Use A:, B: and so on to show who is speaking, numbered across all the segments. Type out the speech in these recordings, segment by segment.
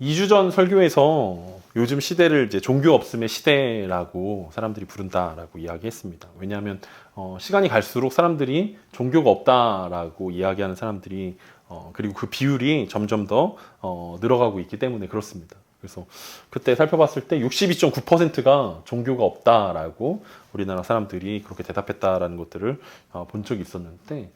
A: 2주 전 설교에서 요즘 시대를 이제 종교 없음의 시대라고 사람들이 부른다라고 이야기했습니다. 왜냐하면 시간이 갈수록 사람들이 종교가 없다라고 이야기하는 사람들이 그리고 그 비율이 점점 더 늘어가고 있기 때문에 그렇습니다. 그래서 그때 살펴봤을 때 62.9%가 종교가 없다라고 우리나라 사람들이 그렇게 대답했다라는 것들을 본 적이 있었는데,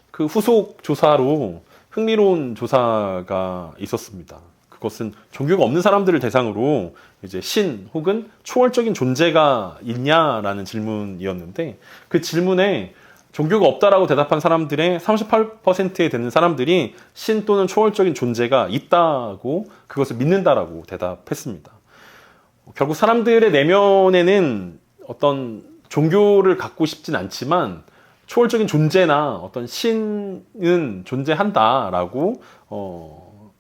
A: 그 후속 조사로 흥미로운 조사가 있었습니다. 그것은 종교가 없는 사람들을 대상으로 이제 신 혹은 초월적인 존재가 있냐라는 질문이었는데, 그 질문에 종교가 없다라고 대답한 사람들의 38%에 되는 사람들이 신 또는 초월적인 존재가 있다고, 그것을 믿는다라고 대답했습니다. 결국 사람들의 내면에는 어떤 종교를 갖고 싶진 않지만 초월적인 존재나 어떤 신은 존재한다라고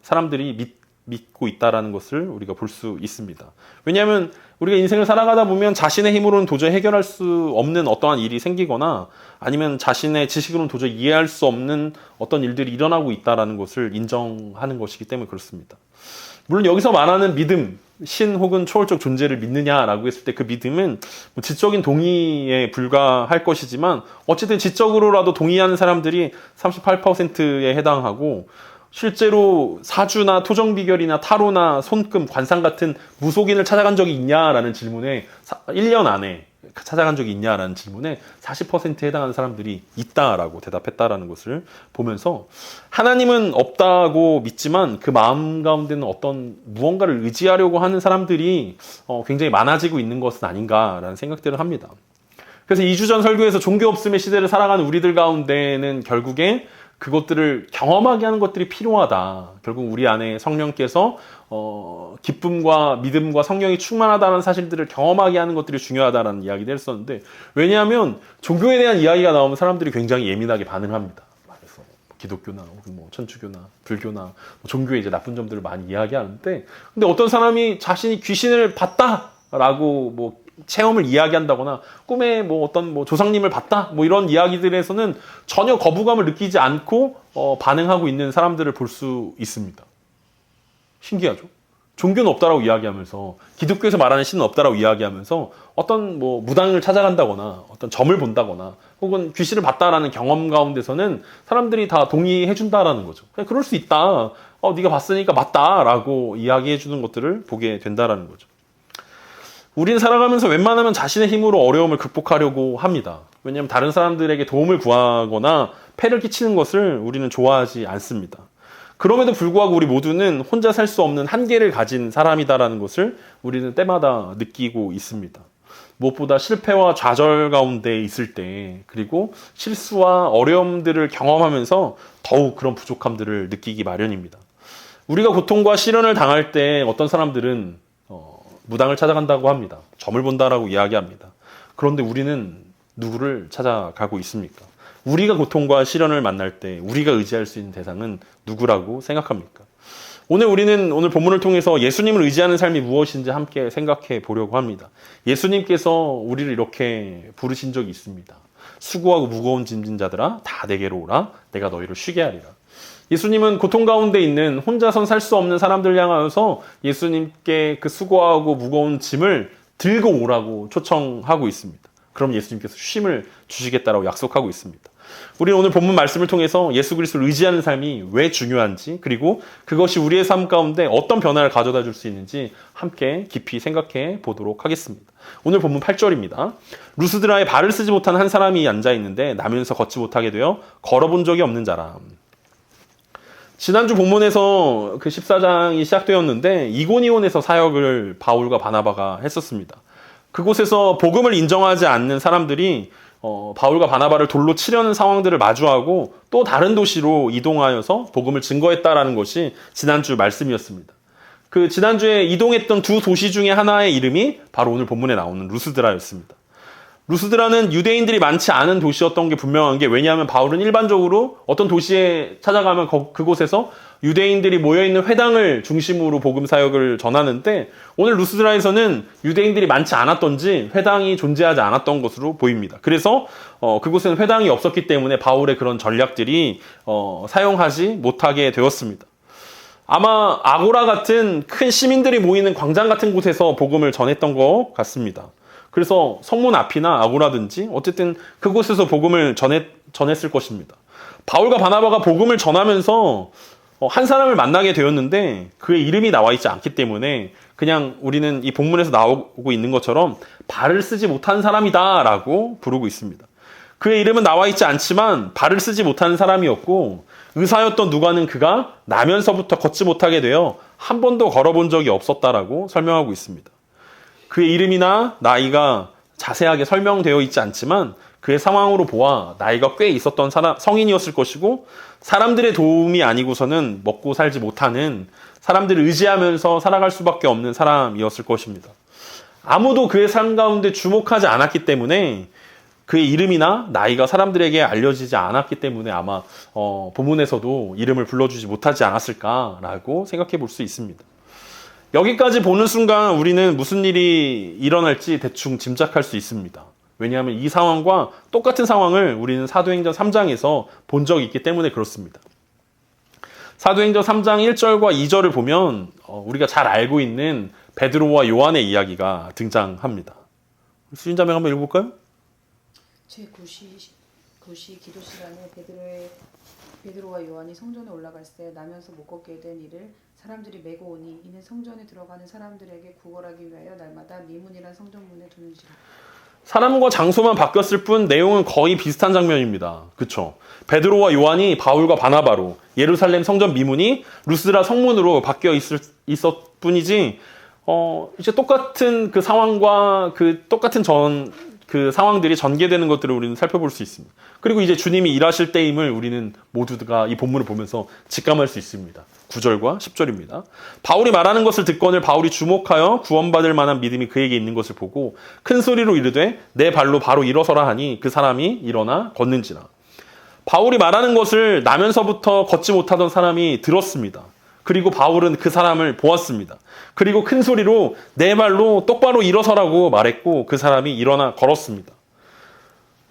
A: 사람들이 믿고 있다라는 것을 우리가 볼 수 있습니다. 왜냐하면 우리가 인생을 살아가다 보면 자신의 힘으로는 도저히 해결할 수 없는 어떠한 일이 생기거나 아니면 자신의 지식으로는 도저히 이해할 수 없는 어떤 일들이 일어나고 있다라는 것을 인정하는 것이기 때문에 그렇습니다. 물론 여기서 말하는 믿음, 신 혹은 초월적 존재를 믿느냐라고 했을 때 그 믿음은 뭐 지적인 동의에 불과할 것이지만 어쨌든 지적으로라도 동의하는 사람들이 38%에 해당하고, 실제로 사주나 토정비결이나 타로나 손금, 관상 같은 무속인을 찾아간 적이 있냐라는 질문에 1년 안에 찾아간 적이 있냐라는 질문에 40%에 해당하는 사람들이 있다라고 대답했다라는 것을 보면서, 하나님은 없다고 믿지만 그 마음 가운데는 어떤 무언가를 의지하려고 하는 사람들이 굉장히 많아지고 있는 것은 아닌가라는 생각들을 합니다. 그래서 2주 전 설교에서 종교 없음의 시대를 살아가는 우리들 가운데는 결국에 그것들을 경험하게 하는 것들이 필요하다. 결국 우리 안에 성령께서 기쁨과 믿음과 성령이 충만하다는 사실들을 경험하게 하는 것들이 중요하다라는 이야기를 했었는데, 왜냐하면 종교에 대한 이야기가 나오면 사람들이 굉장히 예민하게 반응을 합니다. 그래서 기독교나 혹은 뭐 천주교나 불교나 종교의 이제 나쁜 점들을 많이 이야기하는데, 근데 어떤 사람이 자신이 귀신을 봤다라고 뭐 체험을 이야기한다거나 꿈에 뭐 어떤 뭐 조상님을 봤다 뭐 이런 이야기들에서는 전혀 거부감을 느끼지 않고 반응하고 있는 사람들을 볼 수 있습니다. 신기하죠? 종교는 없다라고 이야기하면서, 기독교에서 말하는 신은 없다라고 이야기하면서 어떤 뭐 무당을 찾아간다거나 어떤 점을 본다거나 혹은 귀신을 봤다라는 경험 가운데서는 사람들이 다 동의해 준다라는 거죠. 그냥 그럴 수 있다. 네가 봤으니까 맞다라고 이야기해 주는 것들을 보게 된다라는 거죠. 우리는 살아가면서 웬만하면 자신의 힘으로 어려움을 극복하려고 합니다. 왜냐하면 다른 사람들에게 도움을 구하거나 폐를 끼치는 것을 우리는 좋아하지 않습니다. 그럼에도 불구하고 우리 모두는 혼자 살 수 없는 한계를 가진 사람이다라는 것을 우리는 때마다 느끼고 있습니다. 무엇보다 실패와 좌절 가운데 있을 때, 그리고 실수와 어려움들을 경험하면서 더욱 그런 부족함들을 느끼기 마련입니다. 우리가 고통과 시련을 당할 때 어떤 사람들은 무당을 찾아간다고 합니다. 점을 본다라고 이야기합니다. 그런데 우리는 누구를 찾아가고 있습니까? 우리가 고통과 시련을 만날 때 우리가 의지할 수 있는 대상은 누구라고 생각합니까? 오늘 본문을 통해서 예수님을 의지하는 삶이 무엇인지 함께 생각해 보려고 합니다. 예수님께서 우리를 이렇게 부르신 적이 있습니다. 수고하고 무거운 짐진 자들아 다 내게로 오라, 내가 너희를 쉬게 하리라. 예수님은 고통 가운데 있는 혼자선 살 수 없는 사람들 향하여서 예수님께 그 수고하고 무거운 짐을 들고 오라고 초청하고 있습니다. 그럼 예수님께서 쉼을 주시겠다라고 약속하고 있습니다. 우리는 오늘 본문 말씀을 통해서 예수 그리스도를 의지하는 삶이 왜 중요한지, 그리고 그것이 우리의 삶 가운데 어떤 변화를 가져다 줄 수 있는지 함께 깊이 생각해 보도록 하겠습니다. 오늘 본문 8절입니다. 루스드라에 발을 쓰지 못한 한 사람이 앉아 있는데 나면서 걷지 못하게 되어 걸어본 적이 없는 자라. 지난주 본문에서 그 14장이 시작되었는데 이고니온에서 사역을 바울과 바나바가 했었습니다. 그곳에서 복음을 인정하지 않는 사람들이 바울과 바나바를 돌로 치려는 상황들을 마주하고 또 다른 도시로 이동하여서 복음을 증거했다라는 것이 지난주 말씀이었습니다. 그 지난주에 이동했던 두 도시 중에 하나의 이름이 바로 오늘 본문에 나오는 루스드라였습니다. 루스드라는 유대인들이 많지 않은 도시였던 게 분명한 게, 왜냐하면 바울은 일반적으로 어떤 도시에 찾아가면 그곳에서 유대인들이 모여있는 회당을 중심으로 복음 사역을 전하는데, 오늘 루스드라에서는 유대인들이 많지 않았던지 회당이 존재하지 않았던 것으로 보입니다. 그래서 그곳에는 회당이 없었기 때문에 바울의 그런 전략들이 사용하지 못하게 되었습니다. 아마 아고라 같은 큰 시민들이 모이는 광장 같은 곳에서 복음을 전했던 것 같습니다. 그래서 성문 앞이나 아고라든지 어쨌든 그곳에서 복음을 전했을 것입니다. 바울과 바나바가 복음을 전하면서 한 사람을 만나게 되었는데 그의 이름이 나와 있지 않기 때문에 그냥 우리는 이 본문에서 나오고 있는 것처럼 발을 쓰지 못한 사람이다 라고 부르고 있습니다. 그의 이름은 나와 있지 않지만 발을 쓰지 못하는 사람이었고 의사였던 누가는 그가 나면서부터 걷지 못하게 되어 한 번도 걸어본 적이 없었다라고 설명하고 있습니다. 그의 이름이나 나이가 자세하게 설명되어 있지 않지만 그의 상황으로 보아 나이가 꽤 있었던 성인이었을 것이고 사람들의 도움이 아니고서는 먹고 살지 못하는 사람들을 의지하면서 살아갈 수밖에 없는 사람이었을 것입니다. 아무도 그의 삶 가운데 주목하지 않았기 때문에 그의 이름이나 나이가 사람들에게 알려지지 않았기 때문에 아마 본문에서도 이름을 불러주지 못하지 않았을까라고 생각해 볼 수 있습니다. 여기까지 보는 순간 우리는 무슨 일이 일어날지 대충 짐작할 수 있습니다. 왜냐하면 이 상황과 똑같은 상황을 우리는 사도행전 3장에서 본 적이 있기 때문에 그렇습니다. 사도행전 3장 1절과 2절을 보면 우리가 잘 알고 있는 베드로와 요한의 이야기가 등장합니다. 수진자매 한번 읽어볼까요?
B: 제9시 기도 시간에 베드로와 요한이 성전에 올라갈 때 나면서 못 걷게 된 이를 사람들이 메고 오니 이는 성전에 들어가는 사람들에게 구걸하기 위하여 날마다 미문이란 성전문에 두는지라.
A: 사람과 장소만 바뀌었을 뿐 내용은 거의 비슷한 장면입니다. 그쵸? 베드로와 요한이 바울과 바나바로 예루살렘 성전 미문이 루스드라 성문으로 바뀌어 있었 뿐이지 이제 똑같은 그 상황과 그 똑같은 그 상황들이 전개되는 것들을 우리는 살펴볼 수 있습니다. 그리고 이제 주님이 일하실 때임을 우리는 모두가 이 본문을 보면서 직감할 수 있습니다. 9절과 10절입니다. 바울이 말하는 것을 듣거늘 바울이 주목하여 구원받을 만한 믿음이 그에게 있는 것을 보고 큰 소리로 이르되 내 발로 바로 일어서라 하니 그 사람이 일어나 걷는지라. 바울이 말하는 것을 나면서부터 걷지 못하던 사람이 들었습니다. 그리고 바울은 그 사람을 보았습니다. 그리고 큰 소리로 내 발로 똑바로 일어서라고 말했고 그 사람이 일어나 걸었습니다.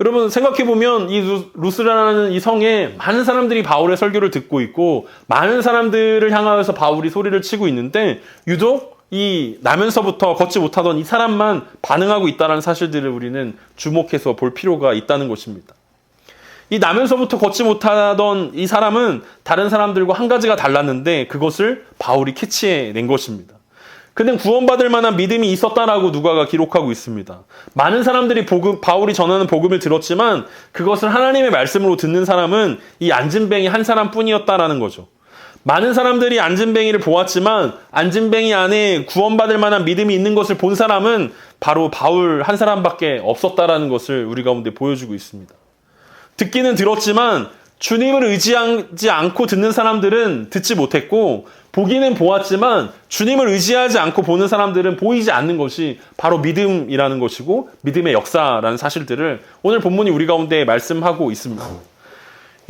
A: 여러분 생각해보면 이 루스라는 이 성에 많은 사람들이 바울의 설교를 듣고 있고 많은 사람들을 향하여서 바울이 소리를 치고 있는데 유독 이 나면서부터 걷지 못하던 이 사람만 반응하고 있다는 사실들을 우리는 주목해서 볼 필요가 있다는 것입니다. 이 나면서부터 걷지 못하던 이 사람은 다른 사람들과 한 가지가 달랐는데 그것을 바울이 캐치해낸 것입니다. 그는 구원받을 만한 믿음이 있었다라고 누가가 기록하고 있습니다. 많은 사람들이 바울이 전하는 복음을 들었지만 그것을 하나님의 말씀으로 듣는 사람은 이 안진뱅이 한 사람뿐이었다라는 거죠. 많은 사람들이 안진뱅이를 보았지만 안진뱅이 안에 구원받을 만한 믿음이 있는 것을 본 사람은 바로 바울 한 사람밖에 없었다라는 것을 우리 가운데 보여주고 있습니다. 듣기는 들었지만 주님을 의지하지 않고 듣는 사람들은 듣지 못했고 보기는 보았지만 주님을 의지하지 않고 보는 사람들은 보이지 않는 것이 바로 믿음이라는 것이고 믿음의 역사라는 사실들을 오늘 본문이 우리 가운데 말씀하고 있습니다.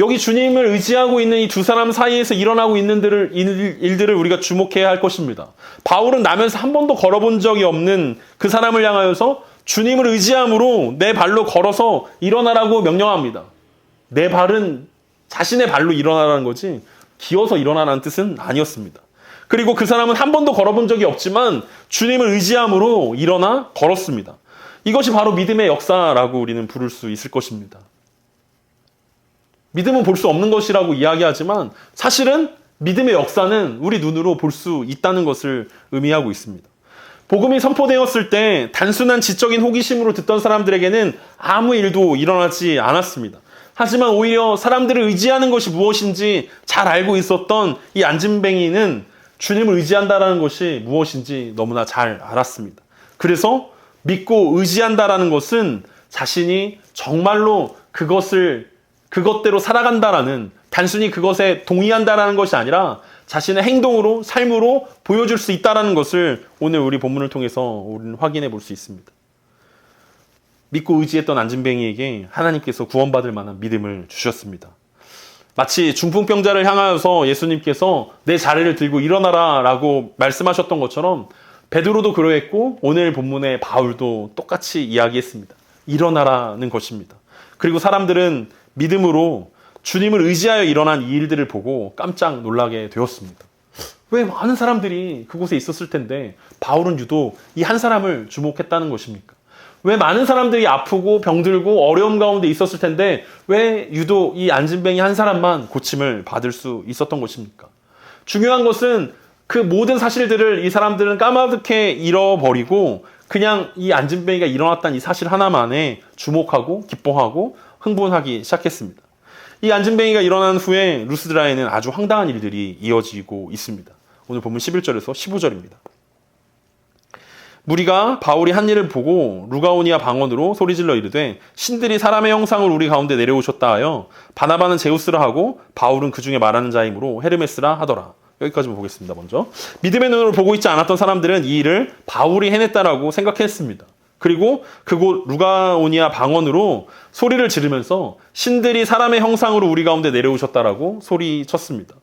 A: 여기 주님을 의지하고 있는 이 두 사람 사이에서 일어나고 있는 일들을 우리가 주목해야 할 것입니다. 바울은 나면서 한 번도 걸어본 적이 없는 그 사람을 향하여서 주님을 의지함으로 내 발로 걸어서 일어나라고 명령합니다. 내 발은 자신의 발로 일어나라는 거지 기어서 일어나라는 뜻은 아니었습니다. 그리고 그 사람은 한 번도 걸어본 적이 없지만 주님을 의지함으로 일어나 걸었습니다. 이것이 바로 믿음의 역사라고 우리는 부를 수 있을 것입니다. 믿음은 볼 수 없는 것이라고 이야기하지만 사실은 믿음의 역사는 우리 눈으로 볼 수 있다는 것을 의미하고 있습니다. 복음이 선포되었을 때 단순한 지적인 호기심으로 듣던 사람들에게는 아무 일도 일어나지 않았습니다. 하지만 오히려 사람들을 의지하는 것이 무엇인지 잘 알고 있었던 이 안진뱅이는 주님을 의지한다는 것이 무엇인지 너무나 잘 알았습니다. 그래서 믿고 의지한다라는 것은 자신이 정말로 그것대로 살아간다라는 단순히 그것에 동의한다라는 것이 아니라 자신의 행동으로 삶으로 보여줄 수 있다라는 것을 오늘 우리 본문을 통해서 우리는 확인해 볼 수 있습니다. 믿고 의지했던 안진뱅이에게 하나님께서 구원받을 만한 믿음을 주셨습니다. 마치 중풍병자를 향하여서 예수님께서 내 자리를 들고 일어나라 라고 말씀하셨던 것처럼 베드로도 그러했고 오늘 본문의 바울도 똑같이 이야기했습니다. 일어나라는 것입니다. 그리고 사람들은 믿음으로 주님을 의지하여 일어난 이 일들을 보고 깜짝 놀라게 되었습니다. 왜 많은 사람들이 그곳에 있었을 텐데 바울은 유독 이 한 사람을 주목했다는 것입니까? 왜 많은 사람들이 아프고 병들고 어려움 가운데 있었을 텐데 왜 유독 이 안진뱅이 한 사람만 고침을 받을 수 있었던 것입니까? 중요한 것은 그 모든 사실들을 이 사람들은 까마득해 잃어버리고 그냥 이 안진뱅이가 일어났다는 이 사실 하나만에 주목하고 기뻐하고 흥분하기 시작했습니다. 이 안진뱅이가 일어난 후에 루스드라에는 아주 황당한 일들이 이어지고 있습니다. 오늘 본문 11절에서 15절입니다. 무리가 바울이 한 일을 보고 루가오니아 방언으로 소리질러 이르되 신들이 사람의 형상을 우리 가운데 내려오셨다 하여 바나바는 제우스라 하고 바울은 그 중에 말하는 자이므로 헤르메스라 하더라. 여기까지 보겠습니다. 먼저 믿음의 눈으로 보고 있지 않았던 사람들은 이 일을 바울이 해냈다라고 생각했습니다. 그리고 그곳 루가오니아 방언으로 소리를 지르면서 신들이 사람의 형상으로 우리 가운데 내려오셨다라고 소리쳤습니다.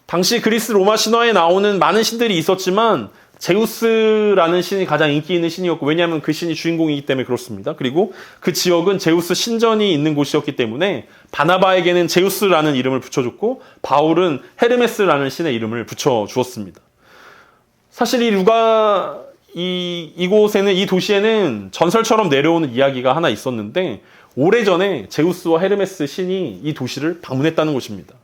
A: 당시 그리스 로마 신화에 나오는 많은 신들이 있었지만 제우스라는 신이 가장 인기 있는 신이었고, 왜냐하면 그 신이 주인공이기 때문에 그렇습니다. 그리고 그 지역은 제우스 신전이 있는 곳이었기 때문에 바나바에게는 제우스라는 이름을 붙여줬고 바울은 헤르메스라는 신의 이름을 붙여주었습니다. 사실 이곳에는, 이 도시에는 전설처럼 내려오는 이야기가 하나 있었는데 오래전에 제우스와 헤르메스 신이 이 도시를 방문했다는 것입니다.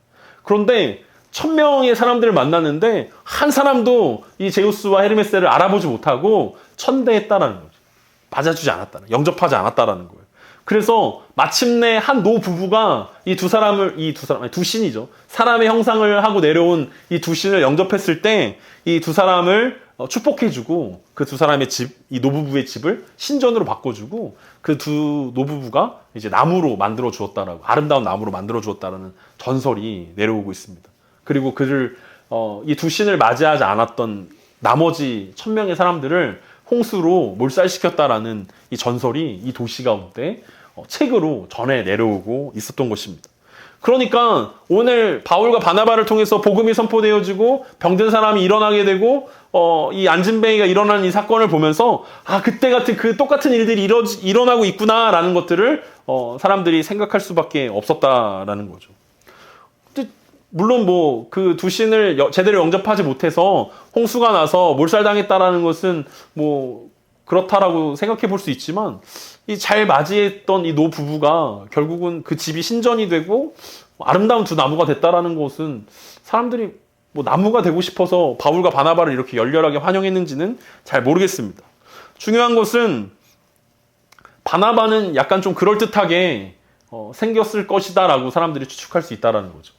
A: 그런데 1000명의 사람들을 만났는데 한 사람도 이 제우스와 헤르메스를 알아보지 못하고 천대했다라는 거죠. 맞아주지 않았다는, 영접하지 않았다라는 거예요. 그래서 마침내 한 노 부부가 두 신이죠. 사람의 형상을 하고 내려온 이 두 신을 영접했을 때 이 두 사람을 축복해주고 그 두 사람의 집, 이 노부부의 집을 신전으로 바꿔주고 그 두 노부부가 이제 나무로 만들어 주었다라고, 아름다운 나무로 만들어 주었다라는 전설이 내려오고 있습니다. 그리고 이 두 신을 맞이하지 않았던 나머지 1000명의 사람들을 홍수로 몰살시켰다라는 이 전설이 이 도시 가운데 책으로 전해 내려오고 있었던 것입니다. 그러니까 오늘 바울과 바나바를 통해서 복음이 선포되어지고 병든 사람이 일어나게 되고 이 안진뱅이가 일어나는 이 사건을 보면서 그때 같은 그 똑같은 일들이 일어나고 있구나라는 것들을 사람들이 생각할 수밖에 없었다라는 거죠. 물론 그 두 신을 제대로 영접하지 못해서 홍수가 나서 몰살당했다라는 것은 그렇다라고 생각해 볼 수 있지만, 이 잘 맞이했던 이 노 부부가 결국은 그 집이 신전이 되고 아름다운 두 나무가 됐다라는 것은 사람들이 나무가 되고 싶어서 바울과 바나바를 이렇게 열렬하게 환영했는지는 잘 모르겠습니다. 중요한 것은 바나바는 약간 좀 그럴듯하게 생겼을 것이다라고 사람들이 추측할 수 있다라는 거죠.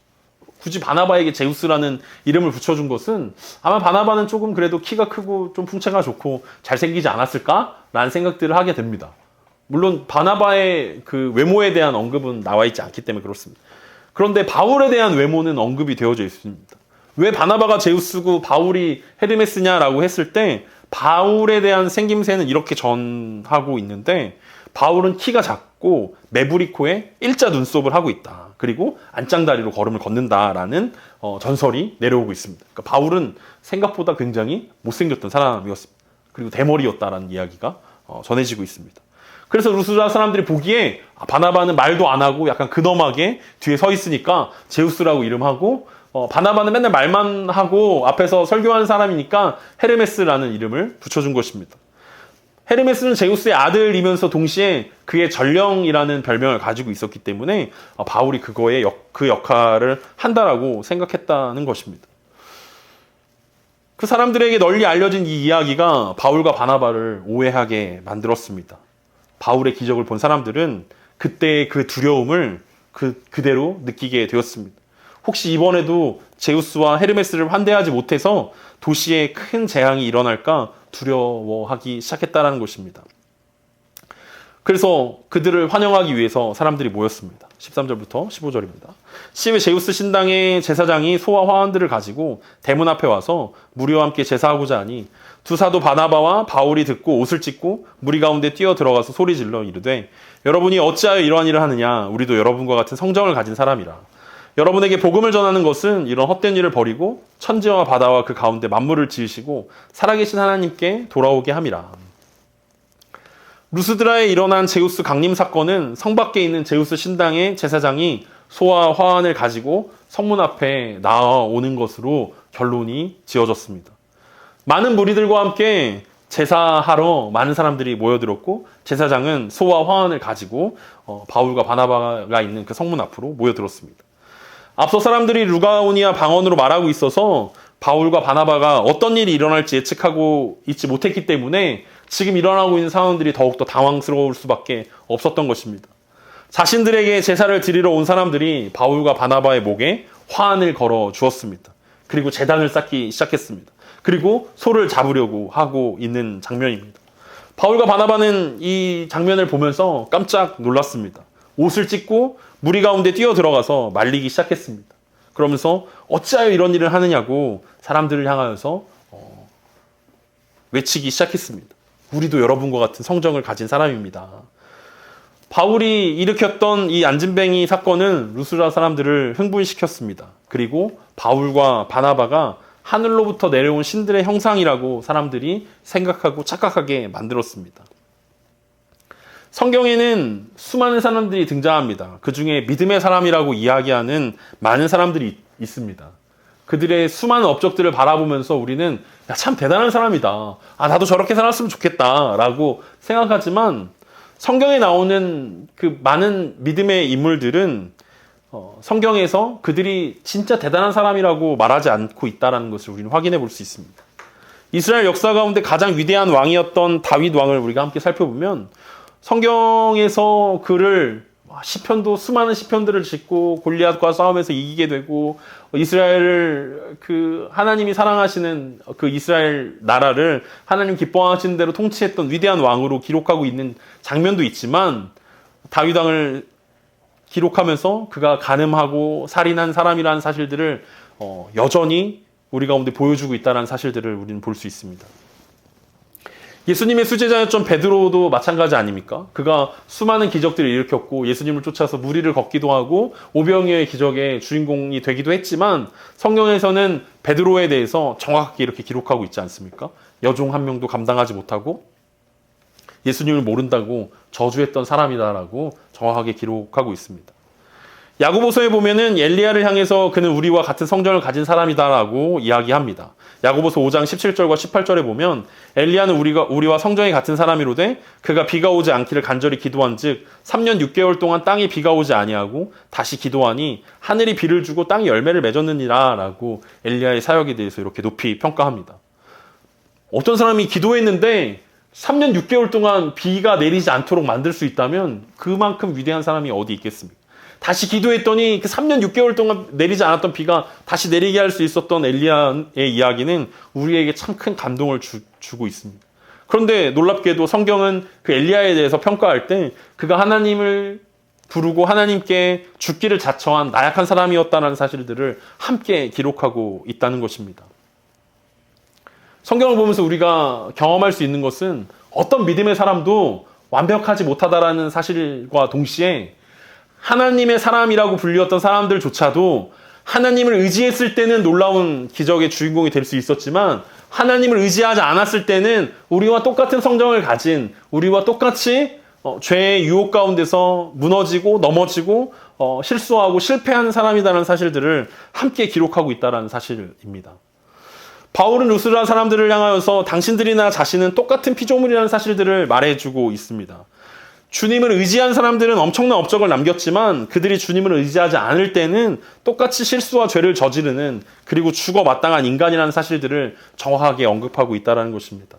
A: 굳이 바나바에게 제우스라는 이름을 붙여준 것은 아마 바나바는 조금 그래도 키가 크고 좀 풍채가 좋고 잘생기지 않았을까라는 생각들을 하게 됩니다. 물론 바나바의 그 외모에 대한 언급은 나와 있지 않기 때문에 그렇습니다. 그런데 바울에 대한 외모는 언급이 되어져 있습니다. 왜 바나바가 제우스고 바울이 헤르메스냐라고 했을 때 바울에 대한 생김새는 이렇게 전하고 있는데, 바울은 키가 작고 매부리 코에 일자 눈썹을 하고 있다. 그리고 안짱다리로 걸음을 걷는다라는 전설이 내려오고 있습니다. 그러니까 바울은 생각보다 굉장히 못생겼던 사람이었습니다. 그리고 대머리였다라는 이야기가 전해지고 있습니다. 그래서 루스드라 사람들이 보기에 바나바는 말도 안 하고 약간 근엄하게 뒤에 서 있으니까 제우스라고 이름하고, 바나바는 맨날 말만 하고 앞에서 설교하는 사람이니까 헤르메스라는 이름을 붙여준 것입니다. 헤르메스는 제우스의 아들이면서 동시에 그의 전령이라는 별명을 가지고 있었기 때문에 바울이 그 역할을 한다라고 생각했다는 것입니다. 그 사람들에게 널리 알려진 이 이야기가 바울과 바나바를 오해하게 만들었습니다. 바울의 기적을 본 사람들은 그때의 그 두려움을 그대로 느끼게 되었습니다. 혹시 이번에도 제우스와 헤르메스를 환대하지 못해서 도시에 큰 재앙이 일어날까 두려워하기 시작했다는 것입니다. 그래서 그들을 환영하기 위해서 사람들이 모였습니다. 13절부터 15절입니다. 시외 제우스 신당의 제사장이 소와 화환들을 가지고 대문 앞에 와서 무리와 함께 제사하고자 하니 두 사도 바나바와 바울이 듣고 옷을 찢고 무리 가운데 뛰어 들어가서 소리질러 이르되, 여러분이 어찌하여 이러한 일을 하느냐? 우리도 여러분과 같은 성정을 가진 사람이라. 여러분에게 복음을 전하는 것은 이런 헛된 일을 버리고 천지와 바다와 그 가운데 만물을 지으시고 살아계신 하나님께 돌아오게 함이라. 루스드라에 일어난 제우스 강림 사건은 성 밖에 있는 제우스 신당의 제사장이 소와 화환을 가지고 성문 앞에 나오는 것으로 결론이 지어졌습니다. 많은 무리들과 함께 제사하러 많은 사람들이 모여들었고 제사장은 소와 화환을 가지고 바울과 바나바가 있는 그 성문 앞으로 모여들었습니다. 앞서 사람들이 루가오니아 방언으로 말하고 있어서 바울과 바나바가 어떤 일이 일어날지 예측하고 있지 못했기 때문에 지금 일어나고 있는 상황들이 더욱더 당황스러울 수밖에 없었던 것입니다. 자신들에게 제사를 드리러 온 사람들이 바울과 바나바의 목에 화환을 걸어 주었습니다. 그리고 제단을 쌓기 시작했습니다. 그리고 소를 잡으려고 하고 있는 장면입니다. 바울과 바나바는 이 장면을 보면서 깜짝 놀랐습니다. 옷을 찢고 무리 가운데 뛰어 들어가서 말리기 시작했습니다. 그러면서 어찌하여 이런 일을 하느냐고 사람들을 향하여서 외치기 시작했습니다. 우리도 여러분과 같은 성정을 가진 사람입니다. 바울이 일으켰던 이 안진뱅이 사건은 루스드라 사람들을 흥분시켰습니다. 그리고 바울과 바나바가 하늘로부터 내려온 신들의 형상이라고 사람들이 생각하고 착각하게 만들었습니다. 성경에는 수많은 사람들이 등장합니다. 그 중에 믿음의 사람이라고 이야기하는 많은 사람들이 있습니다. 그들의 수많은 업적들을 바라보면서 우리는 야, 참 대단한 사람이다. 나도 저렇게 살았으면 좋겠다. 라고 생각하지만 성경에 나오는 그 많은 믿음의 인물들은 성경에서 그들이 진짜 대단한 사람이라고 말하지 않고 있다는 것을 우리는 확인해 볼 수 있습니다. 이스라엘 역사 가운데 가장 위대한 왕이었던 다윗 왕을 우리가 함께 살펴보면 성경에서 그를 시편도 수많은 시편들을 짓고 골리앗과 싸움에서 이기게 되고 이스라엘을 그 하나님이 사랑하시는 그 이스라엘 나라를 하나님 기뻐하시는 대로 통치했던 위대한 왕으로 기록하고 있는 장면도 있지만 다윗 왕을 기록하면서 그가 간음하고 살인한 사람이라는 사실들을 여전히 우리 가운데 보여주고 있다는 사실들을 우리는 볼 수 있습니다. 예수님의 수제자였던 베드로도 마찬가지 아닙니까? 그가 수많은 기적들을 일으켰고 예수님을 쫓아서 무리를 걷기도 하고 오병이어의 기적의 주인공이 되기도 했지만 성경에서는 베드로에 대해서 정확하게 이렇게 기록하고 있지 않습니까? 여종 한 명도 감당하지 못하고 예수님을 모른다고 저주했던 사람이다라고 정확하게 기록하고 있습니다. 야고보서에 보면은 엘리야를 향해서 그는 우리와 같은 성정을 가진 사람이다라고 이야기합니다. 야고보서 5장 17절과 18절에 보면 엘리야는 우리와 성정이 같은 사람이로되 그가 비가 오지 않기를 간절히 기도한즉 3년 6개월 동안 땅에 비가 오지 아니하고 다시 기도하니 하늘이 비를 주고 땅이 열매를 맺었느니라라고 엘리야의 사역에 대해서 이렇게 높이 평가합니다. 어떤 사람이 기도했는데 3년 6개월 동안 비가 내리지 않도록 만들 수 있다면 그만큼 위대한 사람이 어디 있겠습니까? 다시 기도했더니 그 3년 6개월 동안 내리지 않았던 비가 다시 내리게 할 수 있었던 엘리야의 이야기는 우리에게 참 큰 감동을 주고 있습니다. 그런데 놀랍게도 성경은 그 엘리야에 대해서 평가할 때 그가 하나님을 부르고 하나님께 죽기를 자처한 나약한 사람이었다는 사실들을 함께 기록하고 있다는 것입니다. 성경을 보면서 우리가 경험할 수 있는 것은 어떤 믿음의 사람도 완벽하지 못하다라는 사실과 동시에 하나님의 사람이라고 불리웠던 사람들조차도 하나님을 의지했을 때는 놀라운 기적의 주인공이 될 수 있었지만 하나님을 의지하지 않았을 때는 우리와 똑같은 성정을 가진 우리와 똑같이 죄의 유혹 가운데서 무너지고 넘어지고 실수하고 실패하는 사람이라는 사실들을 함께 기록하고 있다는 사실입니다. 바울은 루스드라 사람들을 향하여서 당신들이나 자신은 똑같은 피조물이라는 사실들을 말해주고 있습니다. 주님을 의지한 사람들은 엄청난 업적을 남겼지만 그들이 주님을 의지하지 않을 때는 똑같이 실수와 죄를 저지르는 그리고 죽어 마땅한 인간이라는 사실들을 정확하게 언급하고 있다는 것입니다.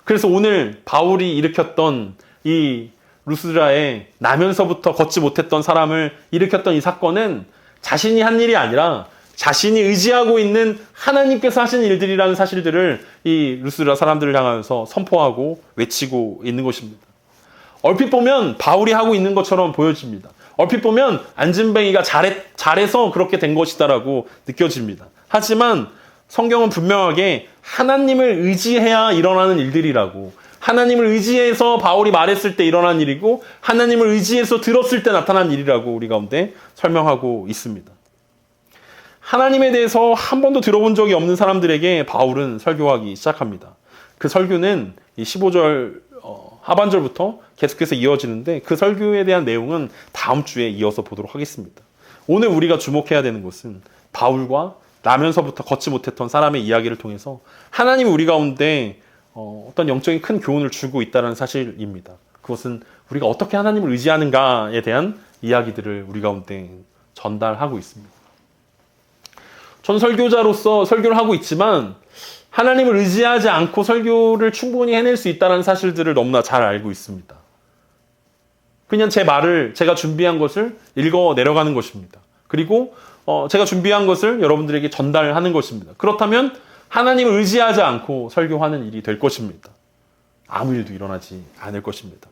A: 그래서 오늘 바울이 일으켰던 이 루스드라에 나면서부터 걷지 못했던 사람을 일으켰던 이 사건은 자신이 한 일이 아니라 자신이 의지하고 있는 하나님께서 하신 일들이라는 사실들을 이 루스드라 사람들을 향하여서 선포하고 외치고 있는 것입니다. 얼핏 보면 바울이 하고 있는 것처럼 보여집니다. 얼핏 보면 안진뱅이가 잘해서 그렇게 된 것이다라고 느껴집니다. 하지만 성경은 분명하게 하나님을 의지해야 일어나는 일들이라고 하나님을 의지해서 바울이 말했을 때 일어난 일이고 하나님을 의지해서 들었을 때 나타난 일이라고 우리 가운데 설명하고 있습니다. 하나님에 대해서 한 번도 들어본 적이 없는 사람들에게 바울은 설교하기 시작합니다. 그 설교는 이 15절 하반절부터 계속해서 이어지는데 그 설교에 대한 내용은 다음 주에 이어서 보도록 하겠습니다. 오늘 우리가 주목해야 되는 것은 바울과 나면서부터 걷지 못했던 사람의 이야기를 통해서 하나님이 우리 가운데 어떤 영적인 큰 교훈을 주고 있다는 사실입니다. 그것은 우리가 어떻게 하나님을 의지하는가에 대한 이야기들을 우리 가운데 전달하고 있습니다. 전 설교자로서 설교를 하고 있지만 하나님을 의지하지 않고 설교를 충분히 해낼 수 있다는 사실들을 너무나 잘 알고 있습니다. 그냥 제 말을, 제가 준비한 것을 읽어 내려가는 것입니다. 그리고 제가 준비한 것을 여러분들에게 전달하는 것입니다. 그렇다면 하나님을 의지하지 않고 설교하는 일이 될 것입니다. 아무 일도 일어나지 않을 것입니다.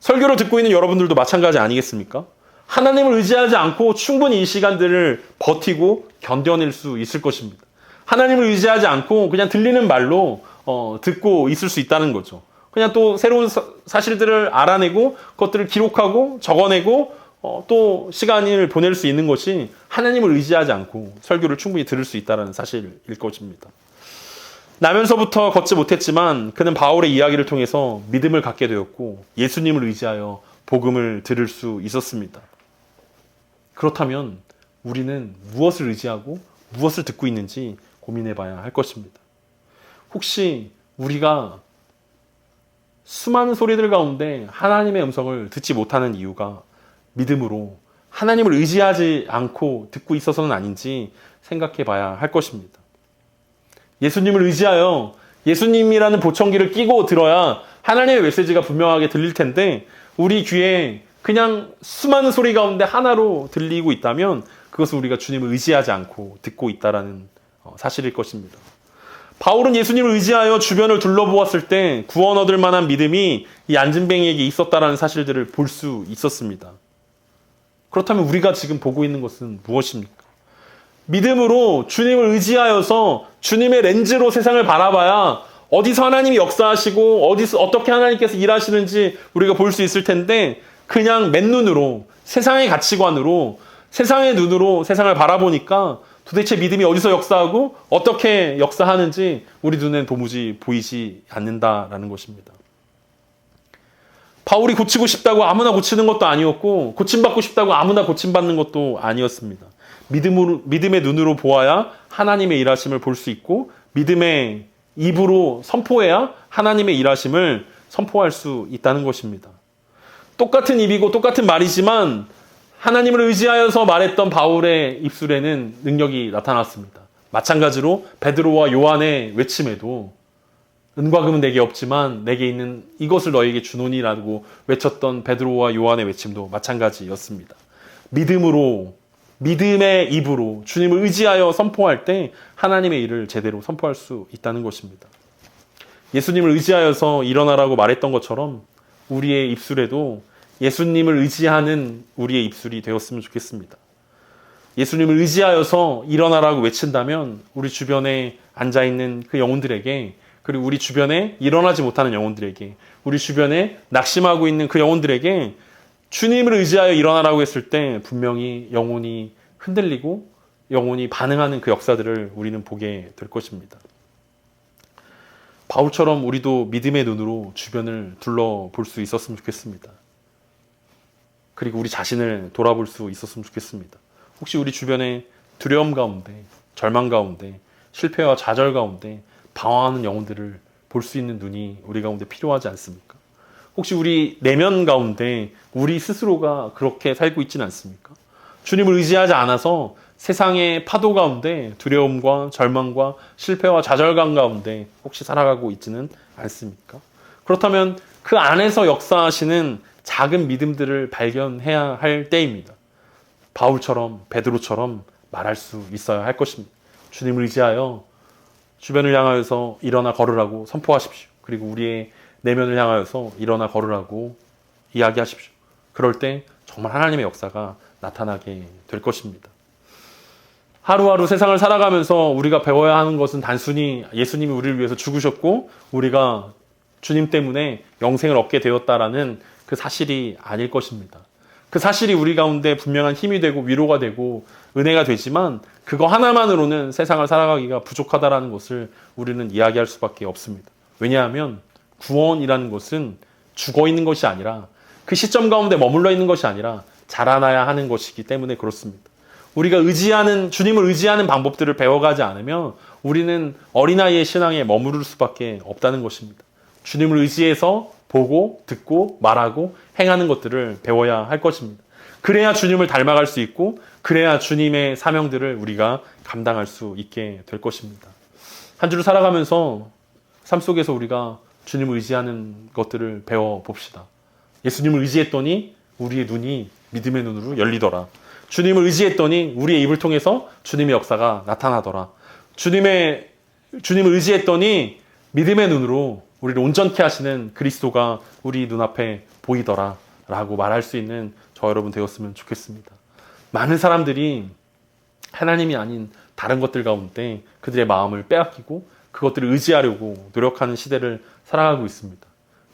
A: 설교를 듣고 있는 여러분들도 마찬가지 아니겠습니까? 하나님을 의지하지 않고 충분히 이 시간들을 버티고 견뎌낼 수 있을 것입니다. 하나님을 의지하지 않고 그냥 들리는 말로 듣고 있을 수 있다는 거죠. 그냥 또 새로운 사실들을 알아내고 그것들을 기록하고 적어내고 또 시간을 보낼 수 있는 것이 하나님을 의지하지 않고 설교를 충분히 들을 수 있다는 사실일 것입니다. 나면서부터 걷지 못했지만 그는 바울의 이야기를 통해서 믿음을 갖게 되었고 예수님을 의지하여 복음을 들을 수 있었습니다. 그렇다면 우리는 무엇을 의지하고 무엇을 듣고 있는지 고민해 봐야 할 것입니다. 혹시 우리가 수많은 소리들 가운데 하나님의 음성을 듣지 못하는 이유가 믿음으로 하나님을 의지하지 않고 듣고 있어서는 아닌지 생각해 봐야 할 것입니다. 예수님을 의지하여 예수님이라는 보청기를 끼고 들어야 하나님의 메시지가 분명하게 들릴 텐데 우리 귀에 그냥 수많은 소리 가운데 하나로 들리고 있다면 그것은 우리가 주님을 의지하지 않고 듣고 있다라는 사실일 것입니다. 바울은 예수님을 의지하여 주변을 둘러보았을 때 구원 얻을 만한 믿음이 이 안진뱅이에게 있었다라는 사실들을 볼 수 있었습니다. 그렇다면 우리가 지금 보고 있는 것은 무엇입니까? 믿음으로 주님을 의지하여서 주님의 렌즈로 세상을 바라봐야 어디서 하나님이 역사하시고 어디서 어떻게 하나님께서 일하시는지 우리가 볼 수 있을 텐데 그냥 맨눈으로 세상의 가치관으로 세상의 눈으로 세상을 바라보니까 도대체 믿음이 어디서 역사하고 어떻게 역사하는지 우리 눈엔 도무지 보이지 않는다라는 것입니다. 바울이 고치고 싶다고 아무나 고치는 것도 아니었고 고침받고 싶다고 아무나 고침받는 것도 아니었습니다. 믿음의 눈으로 보아야 하나님의 일하심을 볼 수 있고 믿음의 입으로 선포해야 하나님의 일하심을 선포할 수 있다는 것입니다. 똑같은 입이고 똑같은 말이지만 하나님을 의지하여서 말했던 바울의 입술에는 능력이 나타났습니다. 마찬가지로 베드로와 요한의 외침에도 은과 금은 내게 없지만 내게 있는 이것을 너에게 주노니라고 외쳤던 베드로와 요한의 외침도 마찬가지였습니다. 믿음으로 믿음의 입으로 주님을 의지하여 선포할 때 하나님의 일을 제대로 선포할 수 있다는 것입니다. 예수님을 의지하여서 일어나라고 말했던 것처럼 우리의 입술에도 예수님을 의지하는 우리의 입술이 되었으면 좋겠습니다. 예수님을 의지하여서 일어나라고 외친다면 우리 주변에 앉아있는 그 영혼들에게 그리고 우리 주변에 일어나지 못하는 영혼들에게 우리 주변에 낙심하고 있는 그 영혼들에게 주님을 의지하여 일어나라고 했을 때 분명히 영혼이 흔들리고 영혼이 반응하는 그 역사들을 우리는 보게 될 것입니다. 바울처럼 우리도 믿음의 눈으로 주변을 둘러볼 수 있었으면 좋겠습니다. 그리고 우리 자신을 돌아볼 수 있었으면 좋겠습니다. 혹시 우리 주변에 두려움 가운데, 절망 가운데, 실패와 좌절 가운데 방황하는 영혼들을 볼 수 있는 눈이 우리 가운데 필요하지 않습니까? 혹시 우리 내면 가운데 우리 스스로가 그렇게 살고 있지는 않습니까? 주님을 의지하지 않아서 세상의 파도 가운데 두려움과 절망과 실패와 좌절감 가운데 혹시 살아가고 있지는 않습니까? 그렇다면 그 안에서 역사하시는 작은 믿음들을 발견해야 할 때입니다. 바울처럼 베드로처럼 말할 수 있어야 할 것입니다. 주님을 의지하여 주변을 향하여서 일어나 걸으라고 선포하십시오. 그리고 우리의 내면을 향하여서 일어나 걸으라고 이야기하십시오. 그럴 때 정말 하나님의 역사가 나타나게 될 것입니다. 하루하루 세상을 살아가면서 우리가 배워야 하는 것은 단순히 예수님이 우리를 위해서 죽으셨고 우리가 주님 때문에 영생을 얻게 되었다라는 그 사실이 아닐 것입니다. 그 사실이 우리 가운데 분명한 힘이 되고 위로가 되고 은혜가 되지만 그거 하나만으로는 세상을 살아가기가 부족하다라는 것을 우리는 이야기할 수밖에 없습니다. 왜냐하면 구원이라는 것은 죽어 있는 것이 아니라 그 시점 가운데 머물러 있는 것이 아니라 자라나야 하는 것이기 때문에 그렇습니다. 우리가 주님을 의지하는 방법들을 배워가지 않으면 우리는 어린아이의 신앙에 머무를 수밖에 없다는 것입니다. 주님을 의지해서 보고, 듣고, 말하고, 행하는 것들을 배워야 할 것입니다. 그래야 주님을 닮아갈 수 있고, 그래야 주님의 사명들을 우리가 감당할 수 있게 될 것입니다. 한 주를 살아가면서 삶 속에서 우리가 주님을 의지하는 것들을 배워봅시다. 예수님을 의지했더니 우리의 눈이 믿음의 눈으로 열리더라. 주님을 의지했더니 우리의 입을 통해서 주님의 역사가 나타나더라. 주님을 의지했더니 믿음의 눈으로 우리를 온전케 하시는 그리스도가 우리 눈앞에 보이더라 라고 말할 수 있는 저 여러분 되었으면 좋겠습니다. 많은 사람들이 하나님이 아닌 다른 것들 가운데 그들의 마음을 빼앗기고 그것들을 의지하려고 노력하는 시대를 살아가고 있습니다.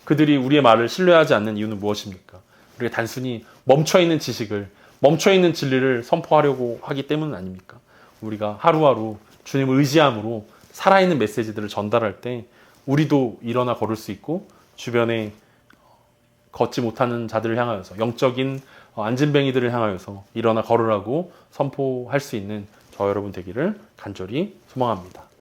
A: 그들이 우리의 말을 신뢰하지 않는 이유는 무엇입니까? 우리가 단순히 멈춰있는 지식을, 멈춰있는 진리를 선포하려고 하기 때문은 아닙니까? 우리가 하루하루 주님을 의지함으로 살아있는 메시지들을 전달할 때 우리도 일어나 걸을 수 있고 주변에 걷지 못하는 자들을 향하여서, 영적인 안진뱅이들을 향하여서 일어나 걸으라고 선포할 수 있는 저 여러분 되기를 간절히 소망합니다.